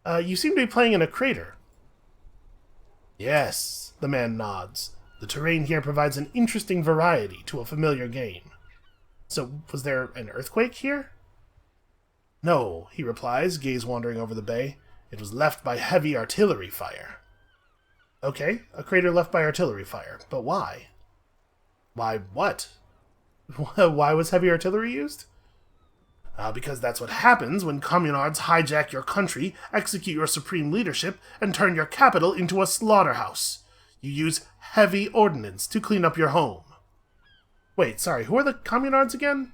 You seem to be playing in a crater. Yes, the man nods. The terrain here provides an interesting variety to a familiar game. So, was there an earthquake here? No, he replies, gaze wandering over the bay. It was left by heavy artillery fire. Okay, a crater left by artillery fire. But why? Why what? Why was heavy artillery used? Because that's what happens when communards hijack your country, execute your supreme leadership, and turn your capital into a slaughterhouse. You use heavy ordnance to clean up your home. Wait, sorry, who are the communards again?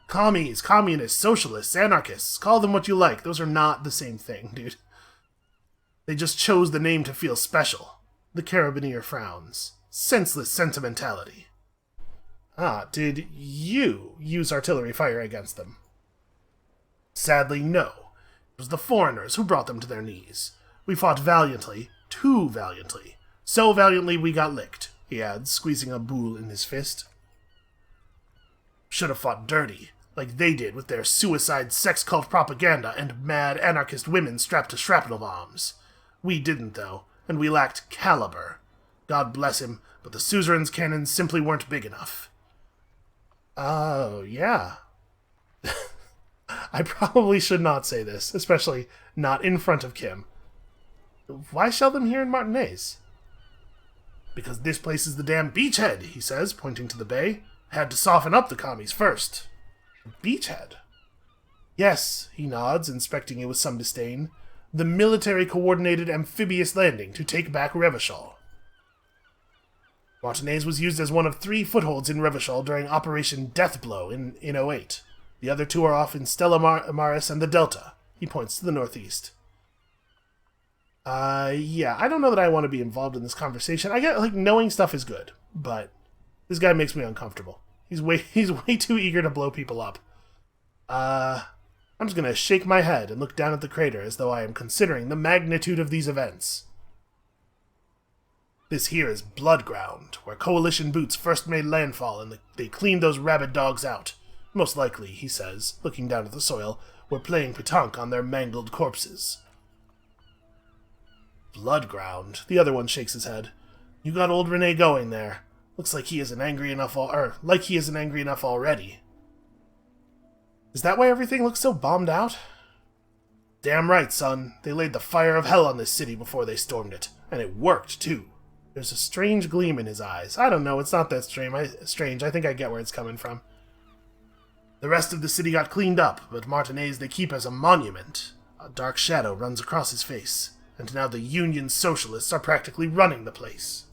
Commies, communists, socialists, anarchists. Call them what you like. Those are not the same thing, dude. They just chose the name to feel special. The Carabineer frowns. Senseless sentimentality. Did you use artillery fire against them? Sadly, no. It was the foreigners who brought them to their knees. We fought valiantly, too valiantly. So valiantly we got licked, he adds, squeezing a boule in his fist. Should have fought dirty, like they did with their suicide sex cult propaganda and mad anarchist women strapped to shrapnel bombs. We didn't, though, and we lacked caliber. God bless him, but the suzerain's cannons simply weren't big enough. Oh, yeah. I probably should not say this, especially not in front of Kim. Why shell them here in Martinez? Because this place is the damn beachhead, he says, pointing to the bay. Had to soften up the commies first. Beachhead? Yes, he nods, inspecting it with some disdain. The military-coordinated amphibious landing to take back Revachol. Martinez was used as one of 3 footholds in Revachol during Operation Deathblow in '08. The other 2 are off in Stella Maris and the Delta. He points to the northeast. Yeah, I don't know that I want to be involved in this conversation. I get, knowing stuff is good, but this guy makes me uncomfortable. He's way too eager to blow people up. I'm just gonna shake my head and look down at the crater as though I am considering the magnitude of these events. This here is Blood Ground, where Coalition boots first made landfall and they cleaned those rabid dogs out. Most likely, he says, looking down at the soil, were playing pétanque on their mangled corpses. Blood Ground. The other one shakes his head. You got old Rene going there. Looks like he isn't angry enough already. Is that why everything looks so bombed out? Damn right, son. They laid the fire of hell on this city before they stormed it. And it worked, too. There's a strange gleam in his eyes. I don't know, it's not that strange. I think I get where it's coming from. The rest of the city got cleaned up, but Martinez they keep as a monument. A dark shadow runs across his face, and now the Union Socialists are practically running the place.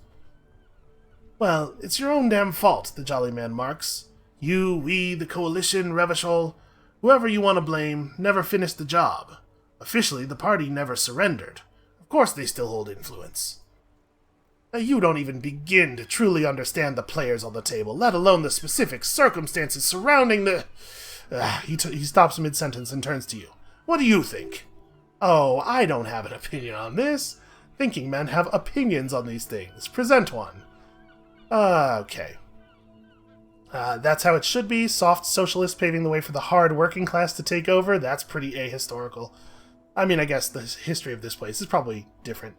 Well, it's your own damn fault, the jolly man marks. You, we, the Coalition, Revachol, whoever you want to blame, never finished the job. Officially, the party never surrendered. Of course they still hold influence. Now, you don't even begin to truly understand the players on the table, let alone the specific circumstances surrounding the... He stops mid-sentence and turns to you. What do you think? Oh, I don't have an opinion on this. Thinking men have opinions on these things. Present one. Okay. That's how it should be. Soft socialists paving the way for the hard working class to take over. That's pretty ahistorical. I mean, I guess the history of this place is probably different.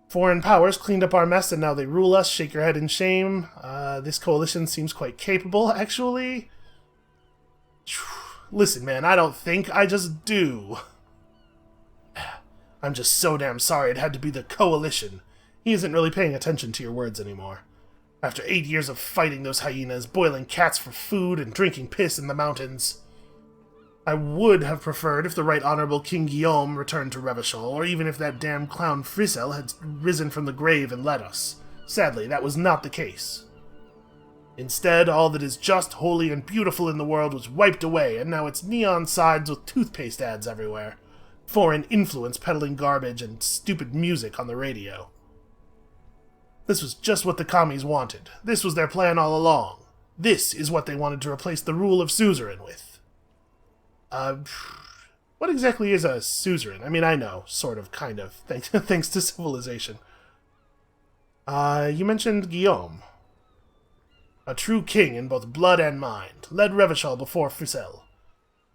Foreign powers cleaned up our mess and now they rule us. Shake your head in shame. This coalition seems quite capable, actually. Listen, man, I don't think, I just do. I'm just so damn sorry it had to be the coalition. He isn't really paying attention to your words anymore. After 8 years of fighting those hyenas, boiling cats for food, and drinking piss in the mountains, I would have preferred if the Right Honorable King Guillaume returned to Revachol, or even if that damn clown Frissel had risen from the grave and led us. Sadly, that was not the case. Instead, all that is just, holy, and beautiful in the world was wiped away, and now it's neon signs with toothpaste ads everywhere. Foreign influence peddling garbage and stupid music on the radio. This was just what the commies wanted. This was their plan all along. This is what they wanted to replace the rule of suzerain with. What exactly is a suzerain? I mean, I know, sort of, kind of, thanks to civilization. You mentioned Guillaume. A true king in both blood and mind, led Revachol before Frissel.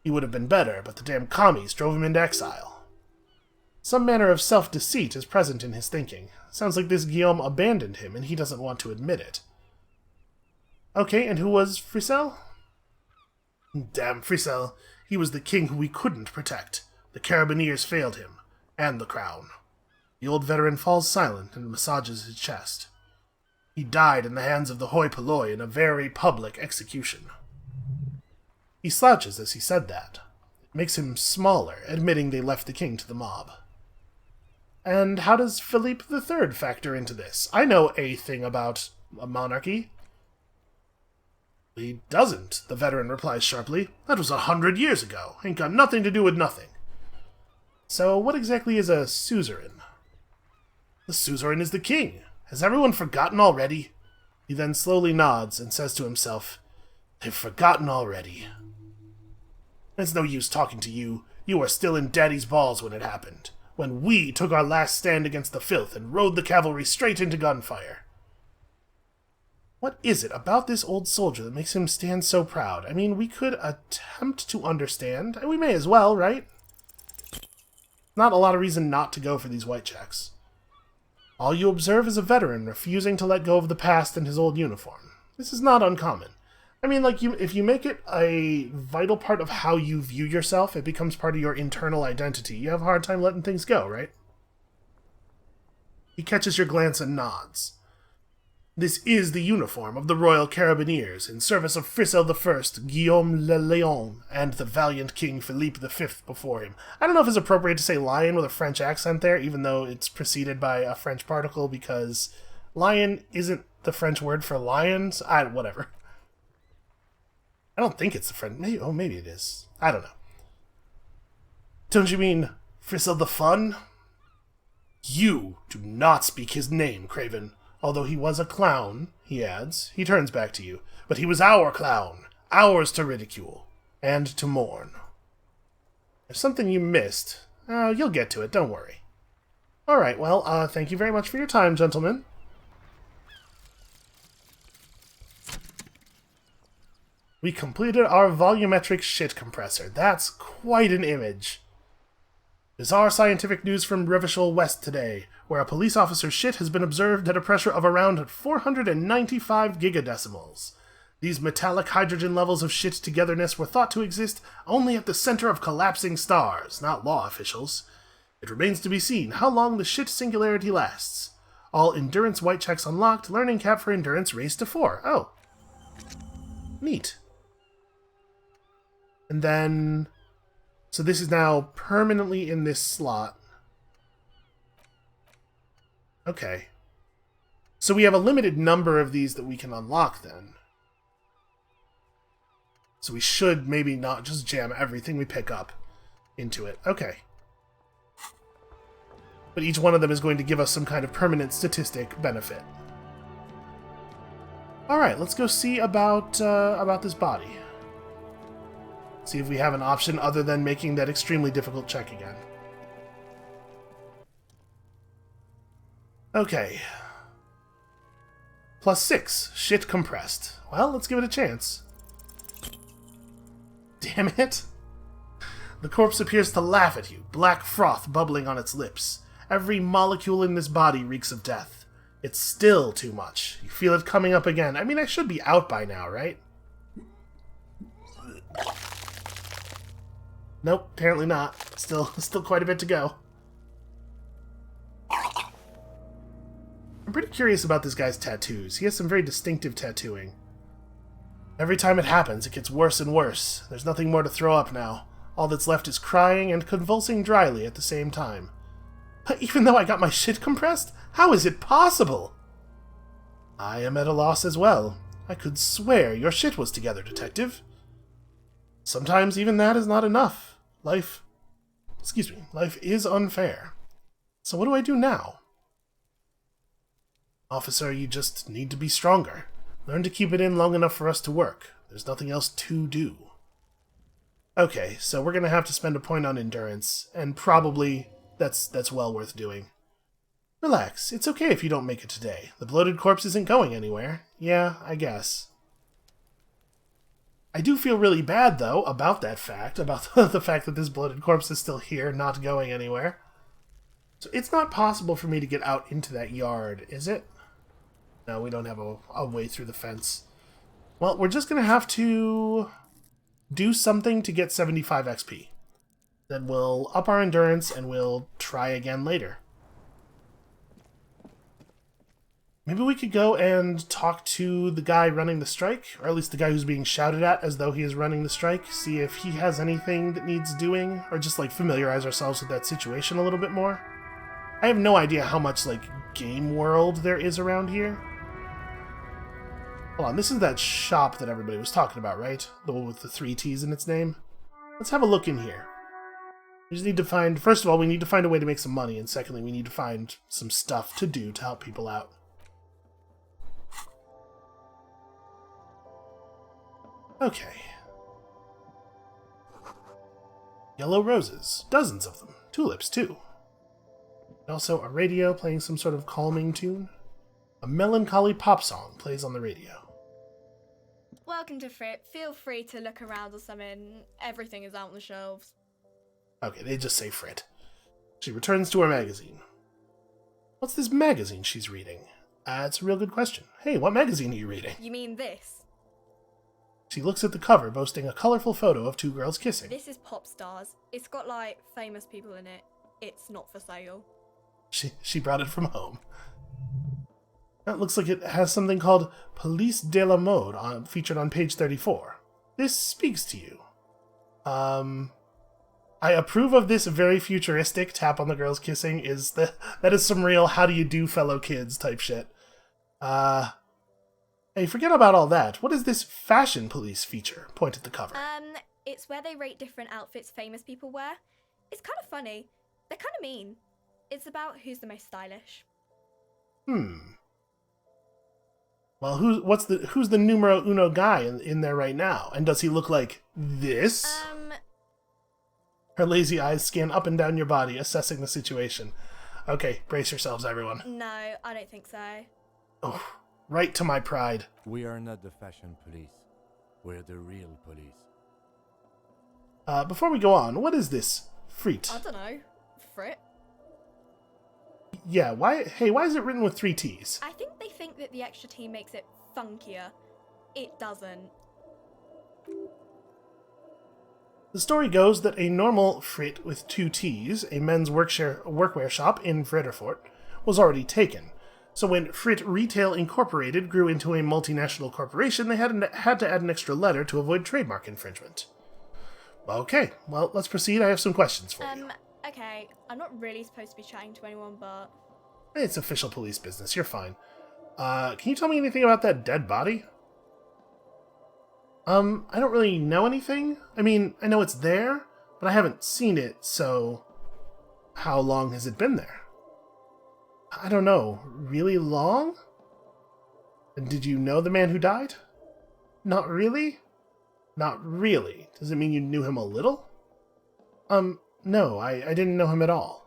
He would have been better, but the damn commies drove him into exile. Some manner of self-deceit is present in his thinking. Sounds like this Guillaume abandoned him, and he doesn't want to admit it. Okay, and who was Frissel? Damn Frissel. He was the king who we couldn't protect. The Carabineers failed him, and the crown. The old veteran falls silent and massages his chest. He died in the hands of the hoi polloi in a very public execution. He slouches as he said that. It makes him smaller, admitting they left the king to the mob. And how does Philippe III factor into this? I know a thing about a monarchy. He doesn't, the veteran replies sharply. That was 100 years ago. Ain't got nothing to do with nothing. So what exactly is a suzerain? The suzerain is the king. Has everyone forgotten already? He then slowly nods and says to himself, They've forgotten already. It's no use talking to you. You were still in Daddy's balls when it happened. When we took our last stand against the filth and rode the cavalry straight into gunfire. What is it about this old soldier that makes him stand so proud? I mean, we could attempt to understand, and we may as well, right? Not a lot of reason not to go for these white checks. All you observe is a veteran refusing to let go of the past and his old uniform. This is not uncommon. I mean, if you make it a vital part of how you view yourself, it becomes part of your internal identity. You have a hard time letting things go, right? He catches your glance and nods. This is the uniform of the Royal Carabineers in service of Friso I, Guillaume le Lion, and the valiant King Philippe V before him. I don't know if it's appropriate to say lion with a French accent there, even though it's preceded by a French particle, because lion isn't the French word for lions. Whatever. I don't think it's the French. Maybe it is. I don't know. Don't you mean Friso the Fun? You do not speak his name, Craven. Although he was a clown, he adds, he turns back to you. But he was our clown, ours to ridicule, and to mourn. There's something you missed. You'll get to it, don't worry. Alright, well, thank you very much for your time, gentlemen. We completed our volumetric shit compressor. That's quite an image. Bizarre scientific news from Revachol West today, where a police officer's shit has been observed at a pressure of around 495 gigadecimals. These metallic hydrogen levels of shit togetherness were thought to exist only at the center of collapsing stars, not law officials. It remains to be seen how long the shit singularity lasts. All endurance white checks unlocked, learning cap for endurance raised to 4. Oh. Neat. And then... So this is now permanently in this slot. Okay. So we have a limited number of these that we can unlock then. So we should maybe not just jam everything we pick up into it. Okay. But each one of them is going to give us some kind of permanent statistic benefit. Alright, let's go see about this body. See if we have an option other than making that extremely difficult check again. Okay. +6. Shit compressed. Well, let's give it a chance. Damn it. The corpse appears to laugh at you, black froth bubbling on its lips. Every molecule in this body reeks of death. It's still too much. You feel it coming up again. I mean, I should be out by now, right? Nope, apparently not. Still quite a bit to go. I'm pretty curious about this guy's tattoos. He has some very distinctive tattooing. Every time it happens, it gets worse and worse. There's nothing more to throw up now. All that's left is crying and convulsing dryly at the same time. Even though I got my shit compressed? How is it possible? I am at a loss as well. I could swear your shit was together, detective. Sometimes even that is not enough. Life is unfair. So what do I do now? Officer, you just need to be stronger. Learn to keep it in long enough for us to work. There's nothing else to do. Okay, so we're gonna have to spend a point on endurance, and probably that's well worth doing. Relax, it's okay if you don't make it today. The bloated corpse isn't going anywhere. Yeah, I guess. I do feel really bad, though, about that fact, about the fact that this bloated corpse is still here, not going anywhere. So it's not possible for me to get out into that yard, is it? No, we don't have a way through the fence. Well, we're just going to have to do something to get 75 XP. Then we'll up our endurance and we'll try again later. Maybe we could go and talk to the guy running the strike, or at least the guy who's being shouted at as though he is running the strike, see if he has anything that needs doing, or just like familiarize ourselves with that situation a little bit more. I have no idea how much like game world there is around here. Hold on, this is that shop that everybody was talking about, right? The one with the 3 T's in its name? Let's have a look in here. We just need to find, first of all, we need to find a way to make some money, and secondly, we need to find some stuff to do to help people out. Okay. Yellow roses. Dozens of them. Tulips, too. Also, a radio playing some sort of calming tune. A melancholy pop song plays on the radio. Welcome to Frit. Feel free to look around or something. Everything is out on the shelves. Okay, they just say Frit. She returns to her magazine. What's this magazine she's reading? It's a real good question. Hey, what magazine are you reading? You mean this? She looks at the cover, boasting a colorful photo of 2 girls kissing. This is Pop Stars. It's got, like, famous people in it. It's not for sale. She brought it from home. That looks like it has something called Police de la Mode featured on page 34. This speaks to you. I approve of this very futuristic tap on the girls kissing. That is some real how do you do fellow kids type shit. Hey, forget about all that. What is this fashion police feature? Point at the cover. It's where they rate different outfits famous people wear. It's kind of funny. They're kind of mean. It's about who's the most stylish. Well, who's the numero uno guy in there right now? And does he look like this? Her lazy eyes scan up and down your body, assessing the situation. Okay, brace yourselves, everyone. No, I don't think so. Oh, right to my pride. We are not the fashion police. We're the real police. Before we go on, what is this? Freet. I don't know. Frit? Yeah, why is it written with 3 T's? I think they think that the extra T makes it funkier. It doesn't. The story goes that a normal Frit with 2 T's, a men's workwear shop in Frederfort, was already taken. So when Frit Retail Incorporated grew into a multinational corporation, they had to add an extra letter to avoid trademark infringement. Okay, well, let's proceed. I have some questions for you. Okay, I'm not really supposed to be chatting to anyone, but... It's official police business, you're fine. Can you tell me anything about that dead body? I don't really know anything. I mean, I know it's there, but I haven't seen it, so... How long has it been there? I don't know. Really long? And did you know the man who died? Not really? Not really. Does it mean you knew him a little? No, I didn't know him at all.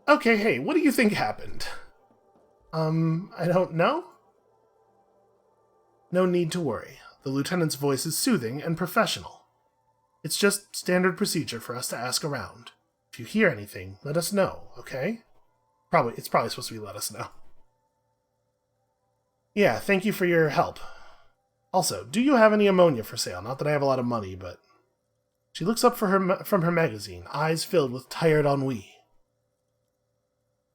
Okay, hey, what do you think happened? I don't know? No need to worry. The lieutenant's voice is soothing and professional. It's just standard procedure for us to ask around. If you hear anything, let us know, okay? It's probably supposed to be let us know. Yeah, thank you for your help. Also, do you have any ammonia for sale? Not that I have a lot of money, but... She looks up from her magazine, eyes filled with tired ennui.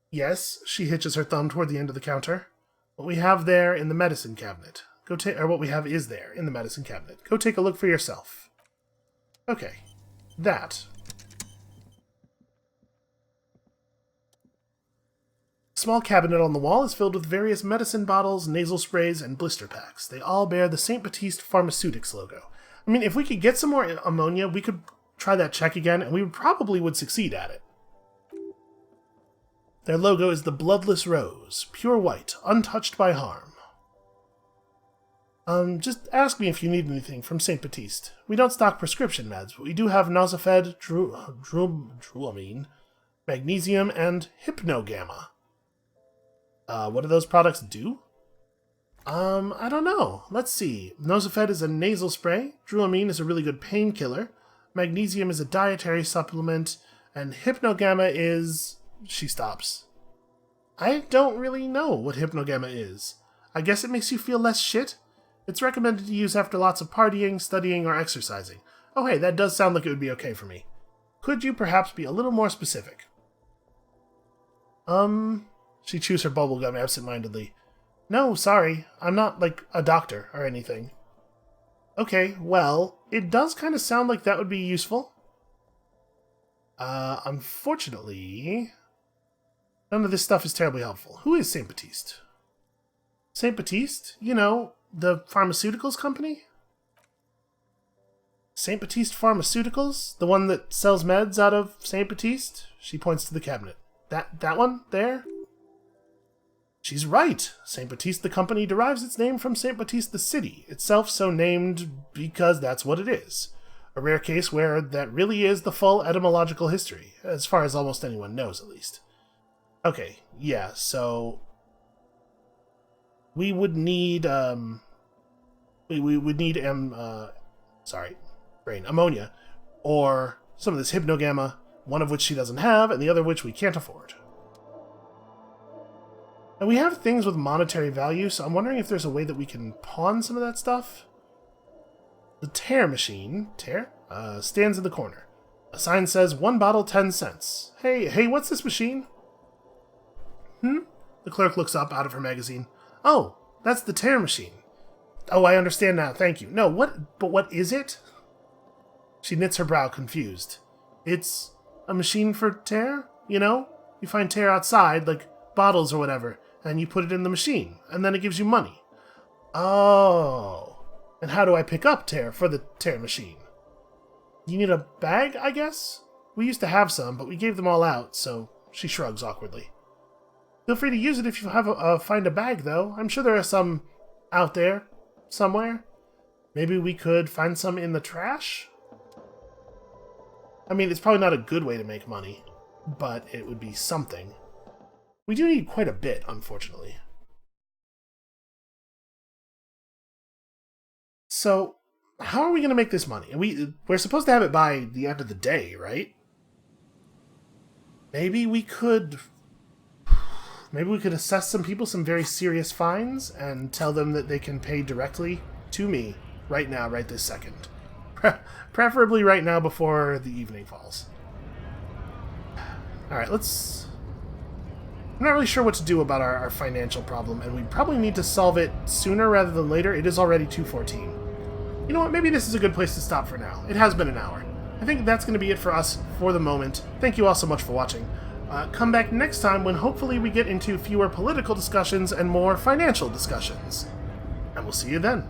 Yes, she hitches her thumb toward the end of the counter. What we have there in the medicine cabinet. What we have is there in the medicine cabinet. Go take a look for yourself. Okay, that. A small cabinet on the wall is filled with various medicine bottles, nasal sprays, and blister packs. They all bear the St. Baptiste Pharmaceutics logo. I mean, if we could get some more ammonia, we could try that check again, and we probably would succeed at it. Their logo is the Bloodless Rose, pure white, untouched by harm. Just ask me if you need anything from St. Baptiste. We don't stock prescription meds, but we do have Nosifed, Druamine, Magnesium, and Hypnogamma. What do those products do? I don't know. Let's see. Nosifed is a nasal spray, Druamine is a really good painkiller, Magnesium is a dietary supplement, and Hypnogamma is... She stops. I don't really know what Hypnogamma is. I guess it makes you feel less shit? It's recommended to use after lots of partying, studying, or exercising. Oh hey, that does sound like it would be okay for me. Could you perhaps be a little more specific? She chews her bubblegum absent-mindedly. No, sorry. I'm not, like, a doctor or anything. Okay, well, it does kind of sound like that would be useful. Unfortunately... None of this stuff is terribly helpful. Who is St. Baptiste? St. Baptiste? You know, the pharmaceuticals company? St. Baptiste Pharmaceuticals? The one that sells meds out of St. Baptiste? She points to the cabinet. That one? There? She's right. St. Baptiste the company derives its name from St. Baptiste the city, itself so named because that's what it is. A rare case where that really is the full etymological history, as far as almost anyone knows, at least. Okay, yeah, so... We would need, we would need, ammonia, or some of this Hypnogamma, one of which she doesn't have, and the other which we can't afford. And we have things with monetary value, so I'm wondering if there's a way that we can pawn some of that stuff. The tear machine, stands in the corner. A sign says 1 bottle 10 cents. Hey, what's this machine? The The clerk looks up out of her magazine. Oh, that's the tear machine. Oh, I understand now, thank you. No, but what is it? She knits her brow, confused. It's a machine for tear, you know? You find tear outside, like bottles or whatever, and you put it in the machine, and then it gives you money. Oh. And how do I pick up tear for the tear machine? You need a bag, I guess? We used to have some, but we gave them all out, so she shrugs awkwardly. Feel free to use it if you find a bag, though. I'm sure there are some out there, somewhere. Maybe we could find some in the trash? I mean, it's probably not a good way to make money, but it would be something. We do need quite a bit, unfortunately. So, how are we going to make this money? We're supposed to have it by the end of the day, right? Maybe we could assess some people some very serious fines and tell them that they can pay directly to me right now, right this second. Preferably right now before the evening falls. Alright, I'm not really sure what to do about our financial problem, and we probably need to solve it sooner rather than later. It is already 2:14. You know what, maybe this is a good place to stop for now. It has been an hour. I think that's going to be it for us for the moment. Thank you all so much for watching. Come back next time when hopefully we get into fewer political discussions and more financial discussions. And we'll see you then.